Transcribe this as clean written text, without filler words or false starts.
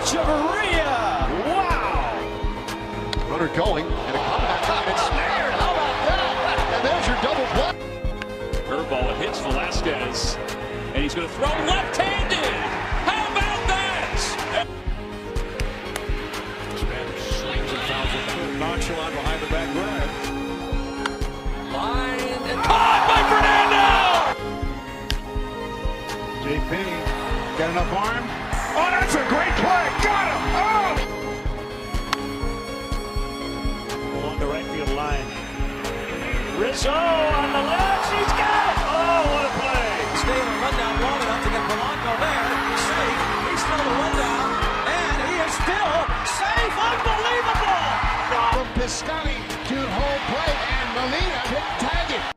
Chavarria. Wow. Runner going and a comeback. And it's snared. How about that? And there's your double play. Curveball hits Velasquez, and he's going to throw left-handed. How about that? Spanish slings and fouls with a little nonchalant behind the back grab. Line and caught by Fernando. JP got enough arm. Oh, that's a great play. Got him. Oh! Along the right field line. Rizzo on the left. He's got it. Oh, what a play. Stay in a rundown long enough to get Polanco there. He's safe. He's still in the rundown. And he is still safe. Unbelievable. From Piscotty to home plate, and Molina